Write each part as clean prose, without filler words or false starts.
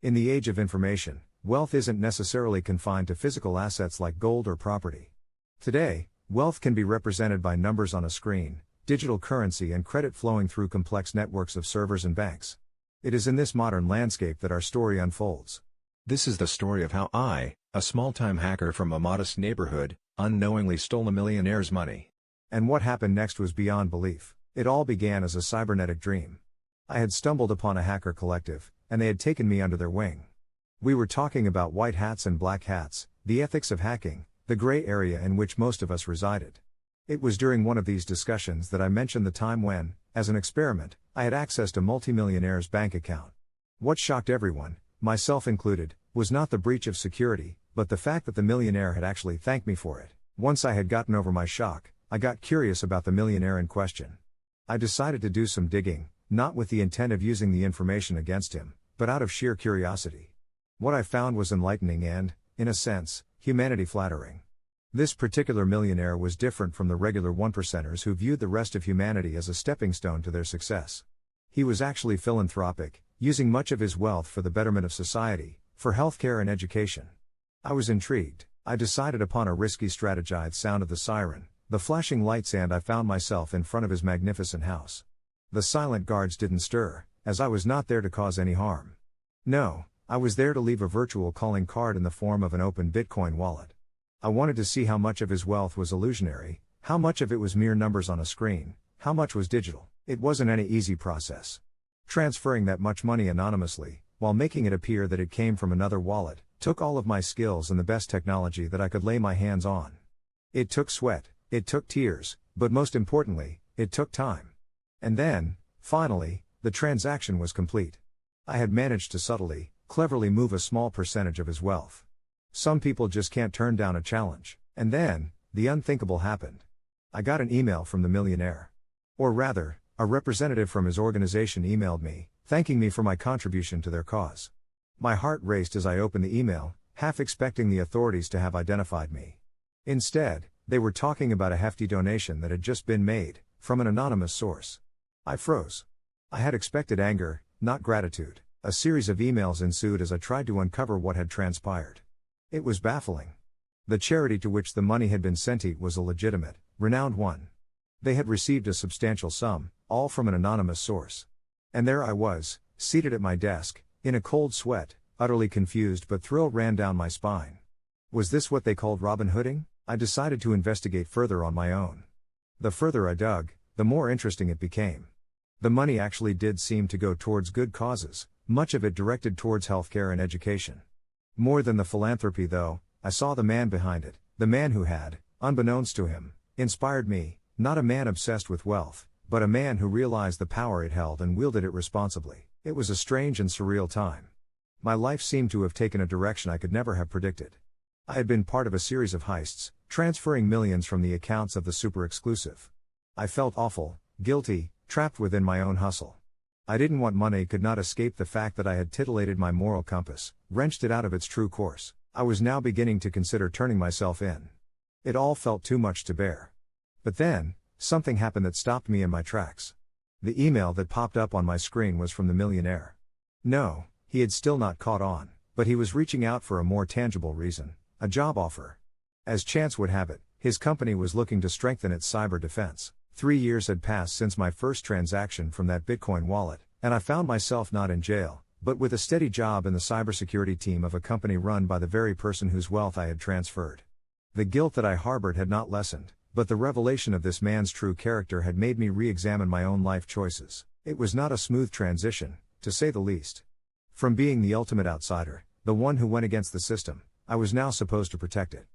In the age of information, wealth isn't necessarily confined to physical assets like gold or property. Today, wealth can be represented by numbers on a screen, digital currency, and credit flowing through complex networks of servers and banks. It is in this modern landscape that our story unfolds. This is the story of how I, a small-time hacker from a modest neighborhood, unknowingly stole a millionaire's money. And what happened next was beyond belief. It all began as a cybernetic dream. I had stumbled upon a hacker collective, and they had taken me under their wing. We were talking about white hats and black hats, the ethics of hacking, the gray area in which most of us resided. It was during one of these discussions that I mentioned the time when, as an experiment, I had accessed a multimillionaire's bank account. What shocked everyone, myself included, was not the breach of security, but the fact that the millionaire had actually thanked me for it. Once I had gotten over my shock, I got curious about the millionaire in question. I decided to do some digging, not with the intent of using the information against him, but out of sheer curiosity. What I found was enlightening and, in a sense, humanity-flattering. This particular millionaire was different from the regular one-percenters who viewed the rest of humanity as a stepping stone to their success. He was actually philanthropic, using much of his wealth for the betterment of society, for healthcare and education. I was intrigued. I decided upon a risky strategy. The sound of the siren, the flashing lights, and I found myself in front of his magnificent house. The silent guards didn't stir, as I was not there to cause any harm. No, I was there to leave a virtual calling card in the form of an open Bitcoin wallet. I wanted to see how much of his wealth was illusionary, how much of it was mere numbers on a screen, how much was digital. It wasn't any easy process. Transferring that much money anonymously, while making it appear that it came from another wallet, took all of my skills and the best technology that I could lay my hands on. It took sweat, it took tears, but most importantly, it took time. And then, finally, the transaction was complete. I had managed to subtly, cleverly move a small percentage of his wealth. Some people just can't turn down a challenge. And then, the unthinkable happened. I got an email from the millionaire. Or rather, a representative from his organization emailed me, thanking me for my contribution to their cause. My heart raced as I opened the email, half expecting the authorities to have identified me. Instead, they were talking about a hefty donation that had just been made, from an anonymous source. I froze. I had expected anger, not gratitude. A series of emails ensued as I tried to uncover what had transpired. It was baffling. The charity to which the money had been sent was a legitimate, renowned one. They had received a substantial sum, all from an anonymous source. And there I was, seated at my desk, in a cold sweat, utterly confused, but thrill ran down my spine. Was this what they called Robin Hooding? I decided to investigate further on my own. The further I dug, the more interesting it became. The money actually did seem to go towards good causes, much of it directed towards healthcare and education. More than the philanthropy though, I saw the man behind it, the man who had, unbeknownst to him, inspired me, not a man obsessed with wealth, but a man who realized the power it held and wielded it responsibly. It was a strange and surreal time. My life seemed to have taken a direction I could never have predicted. I had been part of a series of heists, transferring millions from the accounts of the super exclusive. I felt awful, guilty, trapped within my own hustle. I didn't want money, could not escape the fact that I had titillated my moral compass, wrenched it out of its true course. I was now beginning to consider turning myself in. It all felt too much to bear. But then, something happened that stopped me in my tracks. The email that popped up on my screen was from the millionaire. No, he had still not caught on, but he was reaching out for a more tangible reason, a job offer. As chance would have it, his company was looking to strengthen its cyber defense. 3 years had passed since my first transaction from that Bitcoin wallet, and I found myself not in jail, but with a steady job in the cybersecurity team of a company run by the very person whose wealth I had transferred. The guilt that I harbored had not lessened, but the revelation of this man's true character had made me re-examine my own life choices. It was not a smooth transition, to say the least. From being the ultimate outsider, the one who went against the system, I was now supposed to protect it.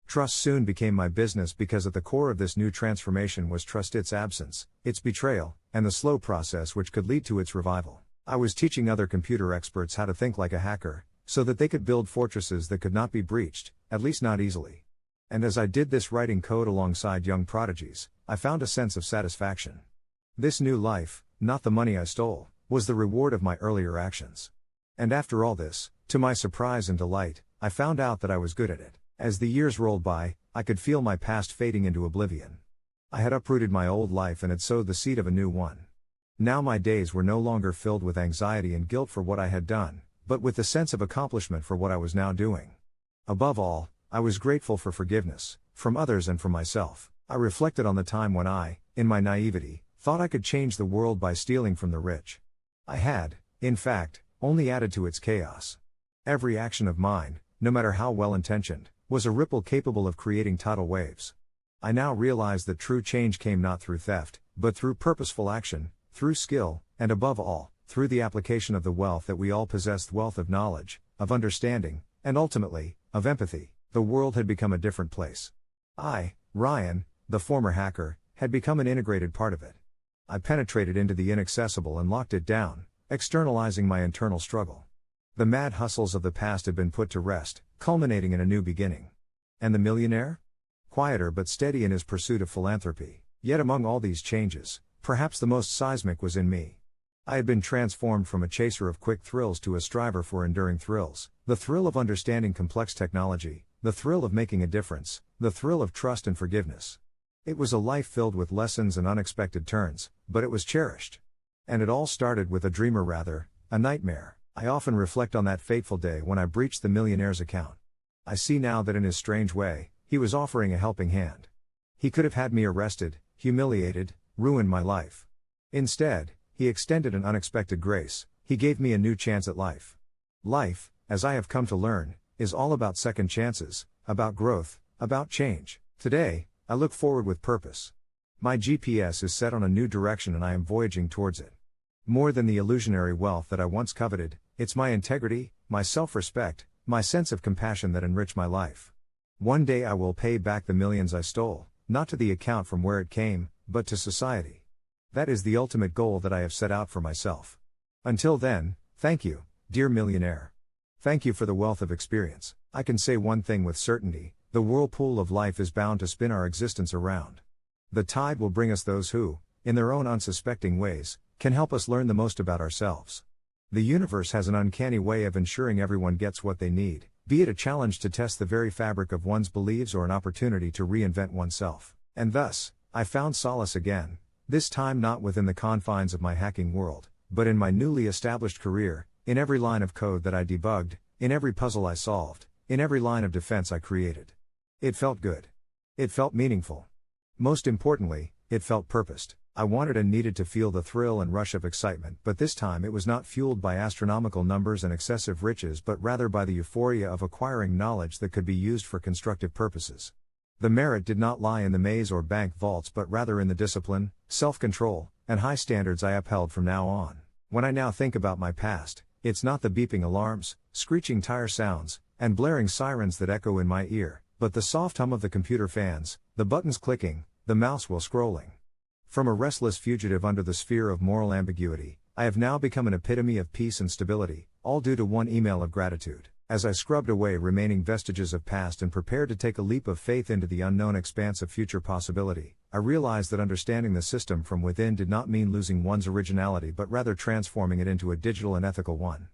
Trust soon became my business because at the core of this new transformation was trust, its absence, its betrayal, and the slow process which could lead to its revival. I was teaching other computer experts how to think like a hacker, so that they could build fortresses that could not be breached, at least not easily. And as I did this, writing code alongside young prodigies, I found a sense of satisfaction. This new life, not the money I stole, was the reward of my earlier actions. And after all this, to my surprise and delight, I found out that I was good at it. As the years rolled by, I could feel my past fading into oblivion. I had uprooted my old life and had sowed the seed of a new one. Now my days were no longer filled with anxiety and guilt for what I had done, but with the sense of accomplishment for what I was now doing. Above all, I was grateful for forgiveness, from others and from myself. I reflected on the time when I, in my naivety, thought I could change the world by stealing from the rich. I had, in fact, only added to its chaos. Every action of mine, no matter how well-intentioned, was a ripple capable of creating tidal waves. I now realize that true change came not through theft, but through purposeful action, through skill, and above all, through the application of the wealth that we all possess, the wealth of knowledge, of understanding, and ultimately, of empathy. The world had become a different place. I, Ryan, the former hacker, had become an integrated part of it. I penetrated into the inaccessible and locked it down, externalizing my internal struggle. The mad hustles of the past had been put to rest, culminating in a new beginning. And the millionaire? Quieter but steady in his pursuit of philanthropy. Yet among all these changes, perhaps the most seismic was in me. I had been transformed from a chaser of quick thrills to a striver for enduring thrills, the thrill of understanding complex technology, the thrill of making a difference, the thrill of trust and forgiveness. It was a life filled with lessons and unexpected turns, but it was cherished. And it all started with a dream, or rather, a nightmare. I often reflect on that fateful day when I breached the millionaire's account. I see now that in his strange way, he was offering a helping hand. He could have had me arrested, humiliated, ruined my life. Instead, he extended an unexpected grace. He gave me a new chance at life. Life, as I have come to learn, is all about second chances, about growth, about change. Today, I look forward with purpose. My GPS is set on a new direction and I am voyaging towards it. More than the illusionary wealth that I once coveted, it's my integrity, my self-respect, my sense of compassion that enrich my life. One day I will pay back the millions I stole, not to the account from where it came, but to society. That is the ultimate goal that I have set out for myself. Until then, thank you, dear millionaire. Thank you for the wealth of experience. I can say one thing with certainty: the whirlpool of life is bound to spin our existence around. The tide will bring us those who, in their own unsuspecting ways, can help us learn the most about ourselves. The universe has an uncanny way of ensuring everyone gets what they need, be it a challenge to test the very fabric of one's beliefs or an opportunity to reinvent oneself. And thus, I found solace again, this time not within the confines of my hacking world, but in my newly established career, in every line of code that I debugged, in every puzzle I solved, in every line of defense I created. It felt good. It felt meaningful. Most importantly, it felt purposed. I wanted and needed to feel the thrill and rush of excitement, but this time it was not fueled by astronomical numbers and excessive riches, but rather by the euphoria of acquiring knowledge that could be used for constructive purposes. The merit did not lie in the maze or bank vaults, but rather in the discipline, self-control, and high standards I upheld from now on. When I now think about my past, it's not the beeping alarms, screeching tire sounds, and blaring sirens that echo in my ear, but the soft hum of the computer fans, the buttons clicking, the mouse wheel scrolling. From a restless fugitive under the sphere of moral ambiguity, I have now become an epitome of peace and stability, all due to one email of gratitude. As I scrubbed away remaining vestiges of past and prepared to take a leap of faith into the unknown expanse of future possibility, I realized that understanding the system from within did not mean losing one's originality, but rather transforming it into a digital and ethical one.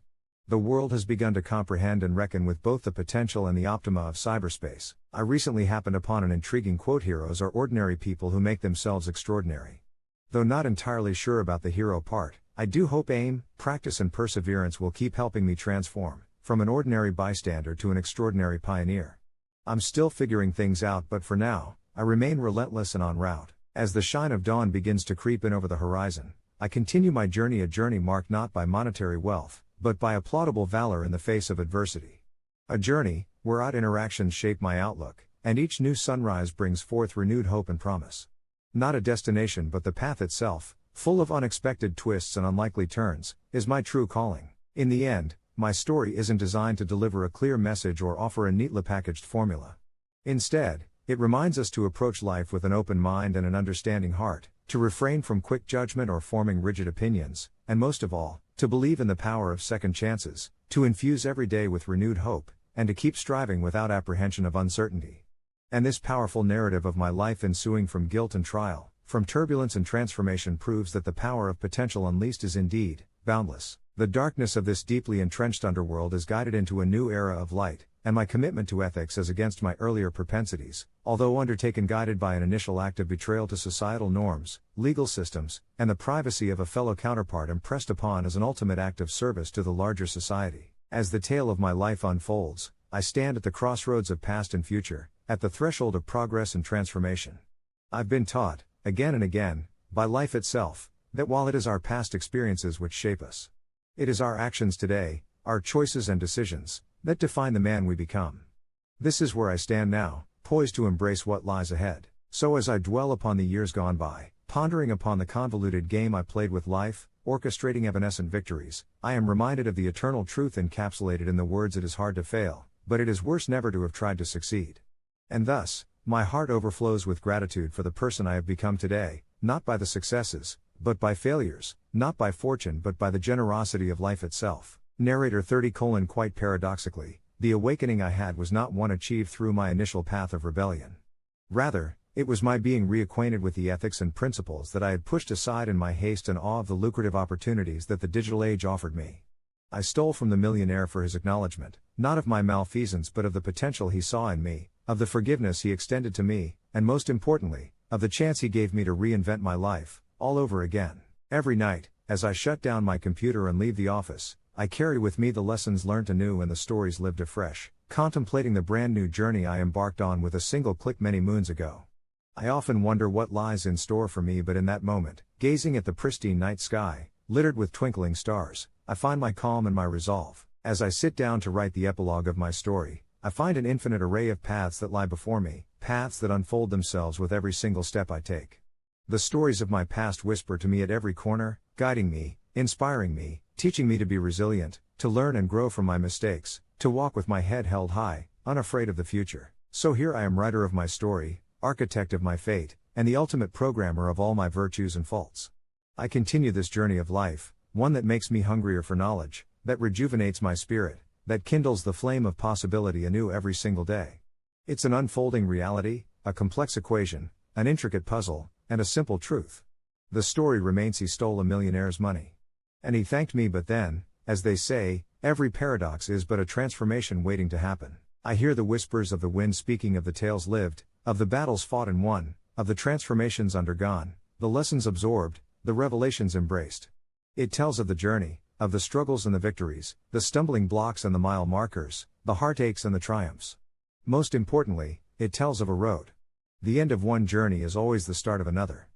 The world has begun to comprehend and reckon with both the potential and the optima of cyberspace. I recently happened upon an intriguing quote: "Heroes are ordinary people who make themselves extraordinary." Though not entirely sure about the hero part, I do hope aim, practice and perseverance will keep helping me transform from an ordinary bystander to an extraordinary pioneer. I'm still figuring things out, but for now, I remain relentless and en route. As the shine of dawn begins to creep in over the horizon, I continue my journey, a journey marked not by monetary wealth, but by applaudable valor in the face of adversity. A journey where odd interactions shape my outlook, and each new sunrise brings forth renewed hope and promise. Not a destination, but the path itself, full of unexpected twists and unlikely turns, is my true calling. In the end, my story isn't designed to deliver a clear message or offer a neatly packaged formula. Instead, it reminds us to approach life with an open mind and an understanding heart, to refrain from quick judgment or forming rigid opinions, and most of all, to believe in the power of second chances, to infuse every day with renewed hope, and to keep striving without apprehension of uncertainty. And this powerful narrative of my life ensuing from guilt and trial, from turbulence and transformation, proves that the power of potential unleashed is indeed boundless. The darkness of this deeply entrenched underworld is guided into a new era of light, and my commitment to ethics as against my earlier propensities, although undertaken guided by an initial act of betrayal to societal norms, legal systems, and the privacy of a fellow counterpart, impressed upon as an ultimate act of service to the larger society. As the tale of my life unfolds, I stand at the crossroads of past and future, at the threshold of progress and transformation. I've been taught, again and again, by life itself, that while it is our past experiences which shape us, it is our actions today, our choices and decisions, that define the man we become. This is where I stand now, poised to embrace what lies ahead. So as I dwell upon the years gone by, pondering upon the convoluted game I played with life, orchestrating evanescent victories, I am reminded of the eternal truth encapsulated in the words, "It is hard to fail, but it is worse never to have tried to succeed." And thus, my heart overflows with gratitude for the person I have become today, not by the successes, but by failures, not by fortune but by the generosity of life itself. Narrator 30: Quite paradoxically, the awakening I had was not one achieved through my initial path of rebellion. Rather, it was my being reacquainted with the ethics and principles that I had pushed aside in my haste and awe of the lucrative opportunities that the digital age offered me. I stole from the millionaire for his acknowledgement, not of my malfeasance but of the potential he saw in me, of the forgiveness he extended to me, and most importantly, of the chance he gave me to reinvent my life, all over again. Every night, as I shut down my computer and leave the office, I carry with me the lessons learned anew and the stories lived afresh, contemplating the brand new journey I embarked on with a single click many moons ago. I often wonder what lies in store for me, but in that moment, gazing at the pristine night sky, littered with twinkling stars, I find my calm and my resolve. As I sit down to write the epilogue of my story, I find an infinite array of paths that lie before me, paths that unfold themselves with every single step I take. The stories of my past whisper to me at every corner, guiding me, inspiring me, teaching me to be resilient, to learn and grow from my mistakes, to walk with my head held high, unafraid of the future. So here I am, writer of my story, architect of my fate, and the ultimate programmer of all my virtues and faults. I continue this journey of life, one that makes me hungrier for knowledge, that rejuvenates my spirit, that kindles the flame of possibility anew every single day. It's an unfolding reality, a complex equation, an intricate puzzle, and a simple truth. The story remains: he stole a millionaire's money. And he thanked me, but then, as they say, every paradox is but a transformation waiting to happen. I hear the whispers of the wind speaking of the tales lived, of the battles fought and won, of the transformations undergone, the lessons absorbed, the revelations embraced. It tells of the journey, of the struggles and the victories, the stumbling blocks and the mile markers, the heartaches and the triumphs. Most importantly, it tells of a road. The end of one journey is always the start of another.